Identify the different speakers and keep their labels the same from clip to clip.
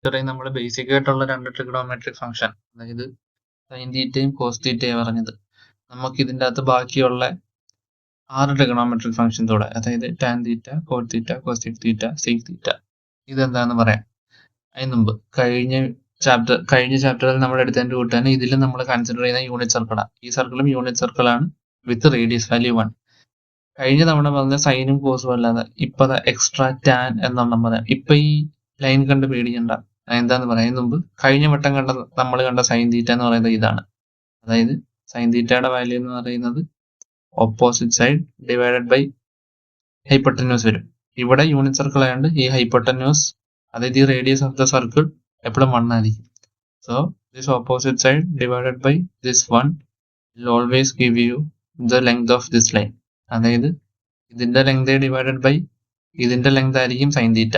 Speaker 1: ഇത്രയും നമ്മൾ ബേസിക് ആയിട്ടുള്ള രണ്ട് ട്രിഗണോമെട്രിക് ഫംഗ്ഷൻ, അതായത് സൈൻ തീറ്റയും കോസ് തീറ്റയും പറഞ്ഞത്. നമുക്ക് ഇതിൻ്റെ അകത്ത് ബാക്കിയുള്ള 6 ട്രിഗണോമെട്രിക് ഫംഗ്ഷൻസ് കൂടെ, അതായത് ടാൻ തീറ്റ, കോട്ട് തീറ്റ, കോസെക് തീറ്റ, സീക് തീറ്റ, ഇതെന്താന്ന് പറയാം. അതിന് മുമ്പ് കഴിഞ്ഞ ചാപ്റ്ററിൽ നമ്മൾ എടുത്തതിന്റെ കൂട്ട് തന്നെ ഇതിലും നമ്മൾ കൺസിഡർ ചെയ്യുന്ന യൂണിറ്റ് സർക്കിളാണ്. ഈ സർക്കിളും യൂണിറ്റ് സർക്കിളാണ് വിത്ത് റേഡിയസ് വാല്യൂ 1. കഴിഞ്ഞ തവണ പറഞ്ഞ സൈനും കോസും അല്ലാതെ ഇപ്പൊ എക്സ്ട്രാ ടാൻ എന്നെണ്ണം പറയാം. ഇപ്പൊ ഈ ലൈൻ കണ്ട് പേടിക്കണ്ട, എന്താന്ന് പറയുന്നതിന് മുമ്പ് കഴിഞ്ഞ വട്ടം നമ്മൾ കണ്ട സൈൻ തീറ്റ എന്ന് പറയുന്നത് ഇതാണ്. അതായത് സൈൻ തീറ്റയുടെ വാല്യൂ എന്ന് പറയുന്നത് opposite side divided by hypotenuse വരും. ഇവിടെ യൂണിറ്റ് സർക്കിൾ ആയതുകൊണ്ട് ഈ ഹൈപ്പോട്ടന്യൂസ്, അതായത് ഈ റേഡിയസ് ഓഫ് ദ സർക്കിൾ എപ്പോഴും 1 ആയിരിക്കും. So this opposite side divided by this 1 will always give you the length of this line. അതായത് ഇതിന്റെ ലെങ്ത് ഡിവൈഡഡ് ബൈ ഇതിന്റെ ലെങ്ത് ആയിരിക്കും sine theta.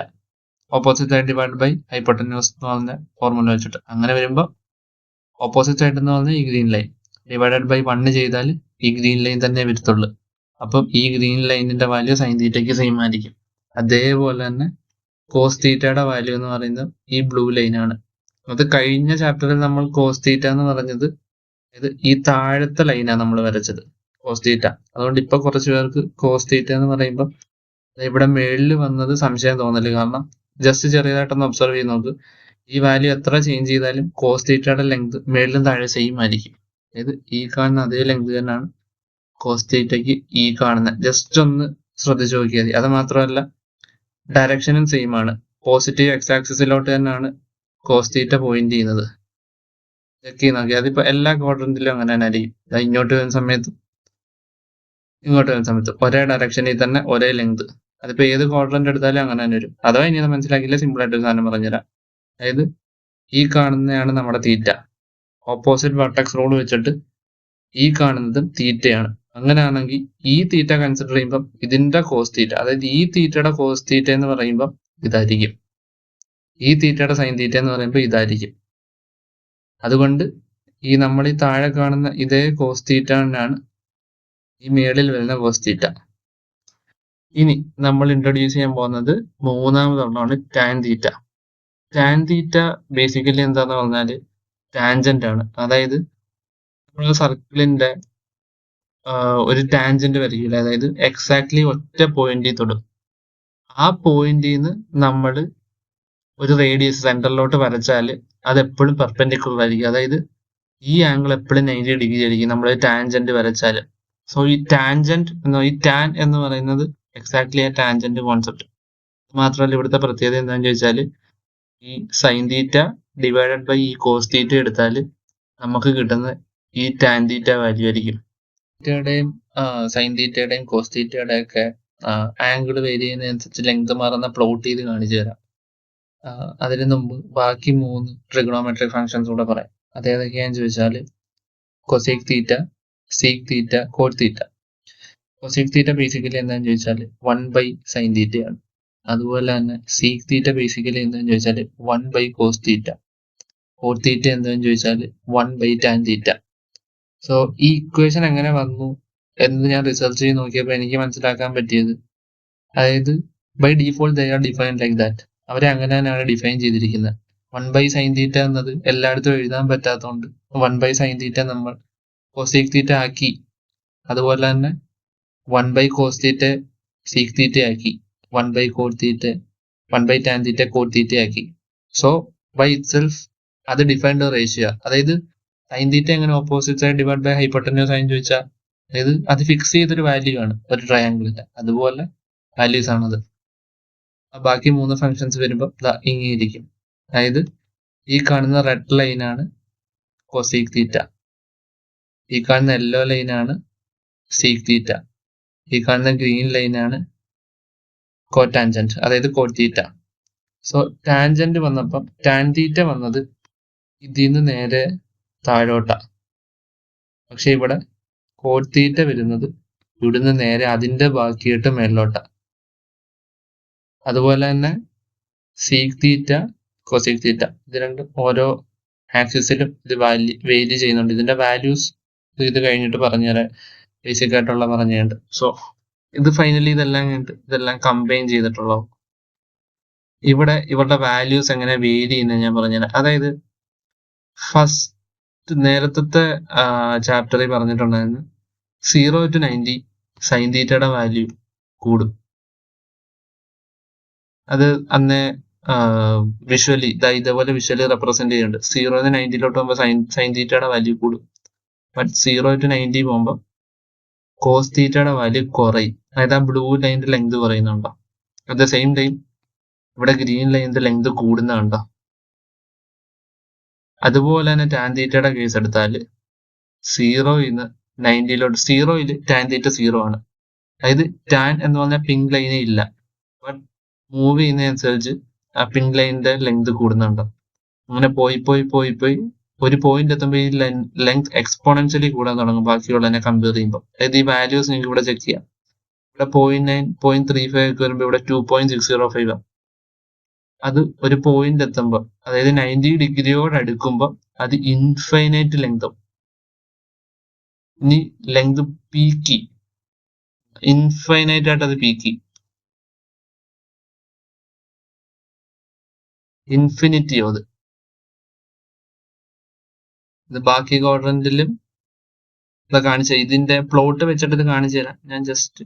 Speaker 1: Opposite side divide by hypotenuse എന്ന് പറഞ്ഞ formula വെച്ചിട്ട് അങ്ങനെ വരുമ്പോൾ ഓപ്പോസിറ്റ് സൈഡ് എന്ന് പറഞ്ഞാൽ ഈ ഗ്രീൻ ലൈൻ ഡിവൈഡഡ് ബൈ 1 ചെയ്താൽ ഈ ഗ്രീൻ ലൈൻ തന്നെ വരത്തുള്ളൂ. അപ്പം ഈ ഗ്രീൻ ലൈനിന്റെ വാല്യൂ സൈൻ തീറ്റയ്ക്ക് സെയിം ആയിരിക്കും. അതേപോലെ തന്നെ കോസ് തീറ്റയുടെ വാല്യൂ എന്ന് പറയുന്നത് ഈ ബ്ലൂ ലൈനാണ്. അത് കഴിഞ്ഞ ചാപ്റ്ററിൽ നമ്മൾ കോസ് തീറ്റ എന്ന് പറഞ്ഞത് ഇത് ഈ താഴത്തെ ലൈനാണ് നമ്മൾ വരച്ചത്, കോസ് തീറ്റ. അതുകൊണ്ട് ഇപ്പൊ കുറച്ച് പേർക്ക് കോസ് തീറ്റ എന്ന് പറയുമ്പോൾ ഇവിടെ മേളിൽ വന്നത് സംശയം തോന്നല്. കാരണം ജസ്റ്റ് ചെറിയതായിട്ടൊന്ന് ഒബ്സർവ് ചെയ്ത് നോക്ക്, ഈ വാല്യൂ എത്ര ചേഞ്ച് ചെയ്താലും കോസ് തീറ്റയുടെ ലെങ്ത് മേളിലും താഴെ സെയിം ആയിരിക്കും. അതായത് ഈ കാണുന്ന അതേ ലെങ്ത് തന്നെയാണ് കോസ് തീറ്റയ്ക്ക് ഈ കാണുന്ന. ജസ്റ്റ് ഒന്ന് ശ്രദ്ധിച്ചു നോക്കിയാൽ മതി. അത് മാത്രമല്ല ഡയറക്ഷനും സെയിം ആണ്. പോസിറ്റീവ് എക്സ് ആക്സിസിലോട്ട് തന്നെയാണ് കോസ് തീറ്റ പോയിന്റ് ചെയ്യുന്നത്. ചെക്ക് ചെയ്ത് നോക്കി, അതിപ്പോ എല്ലാ ക്വാഡ്രന്റിലും അങ്ങനെ തന്നെ ആയിരിക്കും. ഇങ്ങോട്ട് വരുന്ന സമയത്ത് ഇങ്ങോട്ട് വരുന്ന സമയത്ത് ഒരേ ഡയറക്ഷനിൽ തന്നെ ഒരേ ലെങ്ത്. അതിപ്പോ ഏത് ക്വാഡ്രന്റ് എടുത്താലും അങ്ങനെ തന്നെ വരും. അഥവാ ഇനി അത് മനസ്സിലാക്കിയില്ല, സിമ്പിൾ ആയിട്ട് ഒരു സാധനം പറഞ്ഞുതരാം. അതായത് ഈ കാണുന്നതാണ് നമ്മുടെ തീറ്റ. ഓപ്പോസിറ്റ് വെർട്ടെക്സ് റൂൾ വെച്ചിട്ട് ഈ കാണുന്നതും തീറ്റയാണ്. അങ്ങനെയാണെങ്കിൽ ഈ തീറ്റ കൺസിഡർ ചെയ്യുമ്പോൾ ഇതിന്റെ കോസ് തീറ്റ, അതായത് ഈ തീറ്റയുടെ കോസ് തീറ്റ എന്ന് പറയുമ്പോൾ ഇതായിരിക്കും. ഈ തീറ്റയുടെ സൈൻ തീറ്റ എന്ന് പറയുമ്പോൾ ഇതായിരിക്കും. അതുകൊണ്ട് ഈ നമ്മൾ ഈ താഴെ കാണുന്ന ഇതേ കോസ് തീറ്റ തന്നെയാണ് ഈ മേളിൽ വരുന്ന കോസ് തീറ്റ. ഇനി നമ്മൾ ഇൻട്രൊഡ്യൂസ് ചെയ്യാൻ പോകുന്നത് മൂന്നാമതൊന്നാണ് tan theta. Tan theta basically എന്താന്ന് പറഞ്ഞാല് ടാൻജന്റ് ആണ്. അതായത് നമ്മൾ സർക്കിളിന്റെ ഒരു ടാൻജന്റ് വരയ്ക്കില്ല, അതായത് എക്സാക്ട്ലി ഒറ്റ പോയിന്റിൽ തൊടും. ആ പോയിന്റിൽ നിന്ന് നമ്മൾ ഒരു റേഡിയസ് സെന്ററിലോട്ട് വരച്ചാൽ അത് എപ്പോഴും പെർപെൻഡിക്കുലർ ആയിരിക്കും. അതായത് ഈ ആംഗിൾ എപ്പോഴും 90 ഡിഗ്രി ആയിരിക്കും നമ്മൾ ടാൻജന്റ് വരച്ചാൽ. സോ ഈ ടാൻജന്റ് ഈ ടാൻ എന്ന് പറയുന്നത് എക്സാക്ട്ലി ആ ടാൻജന്റ് കോൺസെപ്റ്റ്. മാത്രമല്ല ഇവിടുത്തെ പ്രത്യേകത എന്താണെന്ന് ചോദിച്ചാൽ ഈ സൈൻ തീറ്റ ഡിവൈഡഡ് ബൈ ഈ കോസ് തീറ്റ എടുത്താൽ നമുക്ക് കിട്ടുന്ന ഈ ടാൻ തീറ്റ വാല്യൂ ആയിരിക്കും. തീറ്റയുടെയും സൈൻ തീറ്റയുടെയും കോസ് തീറ്റയുടെയും ഒക്കെ ആംഗിൾ വേരി ചെയ്യുന്നതനുസരിച്ച് ലെങ്ത് മാറുന്ന പ്ലോട്ട് ചെയ്ത് കാണിച്ചു തരാം. അതിന് മുമ്പ് ബാക്കി 3 ട്രിഗണോമെട്രിക് ഫംഗ്ഷൻസ് കൂടെ പറയാം. അതേതൊക്കെയാന്ന് ചോദിച്ചാൽ കൊസെക് തീറ്റ, സീക് തീറ്റ, കോട്ട് തീറ്റ. കൊസെക് തീറ്റ ബേസിക്കലി എന്താണെന്ന് ചോദിച്ചാൽ 1 സൈൻ തീറ്റയാണ്. അതുപോലെ തന്നെ സീക് തീറ്റ ബേസിക്കലി എന്താണെന്ന് ചോദിച്ചാൽ 1 കോസ് തീറ്റ. കോട്ട് തീറ്റ എന്താണെന്ന് ചോദിച്ചാൽ 1 ടാൻ തീറ്റ. സോ ഈ ഇക്വേഷൻ എങ്ങനെ വന്നു എന്ന് ഞാൻ റിസർച്ച് ചെയ്ത് നോക്കിയപ്പോൾ എനിക്ക് മനസ്സിലാക്കാൻ പറ്റിയത്, അതായത് by default they are defined like that. അവരെ അങ്ങനെ തന്നെയാണ് ഡിഫൈൻ ചെയ്തിരിക്കുന്നത്. 1 സൈൻ തീറ്റ എന്നത് എല്ലായിടത്തും എഴുതാൻ പറ്റാത്തതുകൊണ്ട് 1 സൈൻ തീറ്റ നമ്മൾ കോസെക് തീറ്റ ആക്കി. അതുപോലെ തന്നെ 1 കോസ് തീറ്റ സീക് തീറ്റ ആക്കി, 1 cot theta 1 tan theta cot theta ആക്കി. സോ ബൈ ഇറ്റ് സെൽഫ് അത് ഡിഫൈൻഡ് റേഷ്യോ. അതായത് സൈൻ തീറ്റ എങ്ങനെ opposite side divide by hypotenuse ആയെന്ന് ചോദിച്ചാൽ അതായത് അത് ഫിക്സ് ചെയ്തൊരു വാല്യൂ ആണ് ഒരു ട്രയാങ്കിളിന്റെ, അതുപോലെ വാല്യൂസ് ആണത്. ബാക്കി 3 ഫംഗ്ഷൻസ് വരുമ്പോൾ ഇങ്ങിരിക്കും. അതായത് ഈ കാണുന്ന റെഡ് ലൈനാണ് കോസീക് തീറ്റ, ഈ കാണുന്ന യെല്ലോ ലൈനാണ് സീക് തീറ്റ, ഈ കാണുന്ന ഗ്രീൻ ലൈനാണ് കോടാൻജന്റ്, അതായത് കോട്ട് തീറ്റ. സോ ടാൻജന്റ് വന്നപ്പം ടാൻ തീറ്റ വന്നത് ഇതിന്ന് നേരെ താഴോട്ടാ. പക്ഷെ ഇവിടെ കോട്ട് തീറ്റ വരുന്നത് ഇവിടുന്ന് നേരെ അതിന്റെ ബാക്കിയിട്ട് മേലോട്ടാ. അതുപോലെ തന്നെ സീക് തീറ്റ, കൊസെക് തീറ്റ, ഇത് രണ്ടും ഓരോ ആക്സിസിലും ഇത് വേരി ചെയ്യുന്നുണ്ട്. ഇതിന്റെ വാല്യൂസ് ഇത് കഴിഞ്ഞിട്ട് പറഞ്ഞുതരാം, ബേസിക് ആയിട്ടുള്ള പറഞ്ഞുണ്ട്. സോ ഇത് ഫൈനലി ഇതെല്ലാം കഴിഞ്ഞിട്ട് ഇതെല്ലാം കമ്പൈൻ ചെയ്തിട്ടുള്ളൂ. ഇവിടെ ഇവരുടെ വാല്യൂസ് എങ്ങനെ വേരി ചെയ്യുന്നത് ഞാൻ പറഞ്ഞുതരാം. അതായത് ഫസ്റ്റ് നേരത്തെ ചാപ്റ്ററിൽ പറഞ്ഞിട്ടുണ്ടായിരുന്നു 0 to 90 സൈൻ തീറ്റയുടെ വാല്യൂ കൂടും. അത് അന്ന് വിഷ്വലി ഇതേപോലെ വിഷ്വലി റെപ്രസെന്റ് ചെയ്യുന്നുണ്ട്. 0 to 90 പോകുമ്പോൾ സൈൻ തീറ്റയുടെ വാല്യൂ കൂടും. ബട്ട് 0 to 90 പോകുമ്പോൾ കോസ് തീറ്റയുടെ വാല്യൂ കുറയും. അതായത് ആ ബ്ലൂ ലൈനിന്റെ ലെങ്ത് കുറയുന്നുണ്ടോ? അറ്റ് ദ സെയിം ടൈം ഇവിടെ ഗ്രീൻ ലൈനിന്റെ ലെങ്ത് കൂടുന്നുണ്ടോ? അതുപോലെ തന്നെ ടാൻ തീറ്റയുടെ കേസ് എടുത്താൽ 0 90 0 ടാൻ തീറ്റ 0 ആണ്. അതായത് ടാൻ എന്ന് പറഞ്ഞാൽ പിങ്ക് ലൈനേ ഇല്ല. ബട്ട് മൂവ് ചെയ്യുന്നതനുസരിച്ച് ആ പിങ്ക് ലൈനിന്റെ ലെങ്ത് കൂടുന്നുണ്ടോ? അങ്ങനെ പോയി ഒരു പോയിന്റ് എത്തുമ്പോൾ ഈ ലെങ്ത് എക്സ്പോണൻഷ്യലി കൂടാൻ തുടങ്ങും ബാക്കിയുള്ളതിനെ കമ്പയർ ചെയ്യുമ്പോൾ. അതായത് ഈ വാല്യൂസ് നിങ്ങൾക്ക് ഇവിടെ ചെക്ക് ചെയ്യാം. ഇവിടെ 0.9 0.35 ഒക്കെ വരുമ്പോൾ ഇവിടെ 2.605 ആണ്. അത് ഒരു പോയിന്റ് എത്തുമ്പോൾ അതായത് 90 ഡിഗ്രിയോട് അടുക്കുമ്പോൾ അത് ഇൻഫൈനൈറ്റ് ലെങ്ത്. ഇനി ലെങ്ത് പീക്കി ഇൻഫൈനൈറ്റ് ആയിട്ട് അത് പീക്കി ഇൻഫിനിറ്റിയോ ഇത് ബാക്കി ക്വാഡ്രന്റിലും ഇത് കാണിച്ച ഇതിന്റെ പ്ലോട്ട് വെച്ചിട്ട് ഇത് കാണിച്ചു തരാം. ഞാൻ ജസ്റ്റ്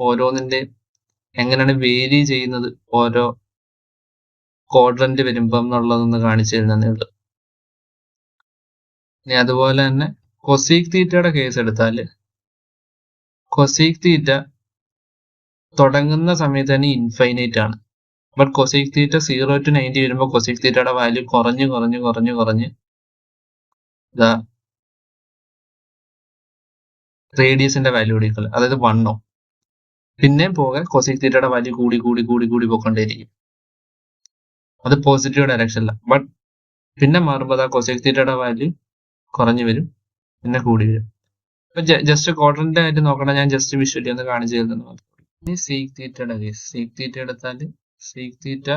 Speaker 1: ഓരോന്നിന്റെ എങ്ങനെയാണ് വേരി ചെയ്യുന്നത് ഓരോ ക്വാഡ്രന്റ് വരുമ്പം എന്നുള്ളതൊന്ന് കാണിച്ചു തരുന്നതേ ഉള്ളൂ. ഇനി അതുപോലെ തന്നെ കൊസീക് തീറ്റയുടെ കേസ് എടുത്താൽ കൊസീക് തീറ്റ തുടങ്ങുന്ന സമയത്ത് തന്നെ ഇൻഫൈനൈറ്റ് ആണ്. ബട്ട് കൊസീക് തീറ്റ 0 to 90 വരുമ്പോൾ കൊസീക് തീറ്റയുടെ വാല്യൂ കുറഞ്ഞ് ഇതാ റേഡിയസിന്റെ വാല്യൂ കൂടിക്കൾ, അതായത് 1 പിന്നെയും പോകെ കൊസീക് തീറ്റയുടെ വാല്യൂ കൂടി പോയിക്കൊണ്ടേയിരിക്കും. അത് പോസിറ്റീവ് ഡയറക്ഷനില്ല. ബട്ട് പിന്നെ മാറുമ്പോൾ ആ കൊസീക് തീറ്റയുടെ വാല്യൂ കുറഞ്ഞു വരും, പിന്നെ കൂടി വരും. ഇപ്പൊ ജസ്റ്റ് ക്വാഡ്രന്റിന്റെ ആയിട്ട് നോക്കണം. ഞാൻ ജസ്റ്റ് വിഷ്വലി ഒന്ന് കാണിച്ചു തരുന്നു. ഇനി സീക് തീറ്റയുടെ കേസ്. സീക് തീറ്റ എടുത്താൽ സീക് തീറ്റ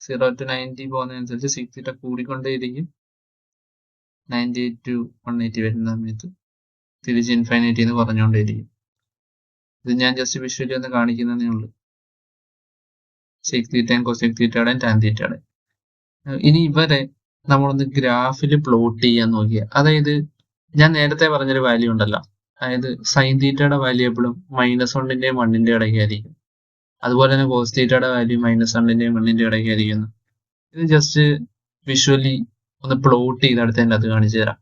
Speaker 1: 0 to 90 പോകുന്നതനുസരിച്ച് സീക് തീറ്റ കൂടിക്കൊണ്ടേയിരിക്കും. 90 to 180 വരുന്ന സമയത്ത് തിരിച്ച് ഇൻഫൈനൈറ്റിൽ നിന്ന് കുറഞ്ഞുകൊണ്ടേയിരിക്കും. ഇത് ഞാൻ ജസ്റ്റ് വിഷ്വലി ഒന്ന് കാണിക്കുന്നതേ ഉള്ളൂ. സീക് തീറ്റയും കൊസീക് തീറ്റയുടെയും ടാൻ തീറ്റയുടെയും. ഇനി ഇവരെ നമ്മളൊന്ന് ഗ്രാഫിൽ പ്ലോട്ട് ചെയ്യാൻ നോക്കിയാൽ, അതായത് ഞാൻ നേരത്തെ പറഞ്ഞൊരു വാല്യൂ ഉണ്ടല്ലോ, അതായത് സൈൻ തീറ്റയുടെ വാല്യൂ എപ്പോഴും -1ന്റെയും 1ന്റെയും ഇടയ്ക്കായിരിക്കും. അതുപോലെ തന്നെ കോസ് തീറ്റയുടെ വാല്യൂ -1ന്റെയും 1ന്റെയും ഇടയ്ക്കായിരിക്കും. ഇത് ജസ്റ്റ് വിഷ്വലി ഒന്ന് പ്ലോട്ട് ചെയ്തെടുത്ത് തന്നെ അത് കാണിച്ചു തരാം.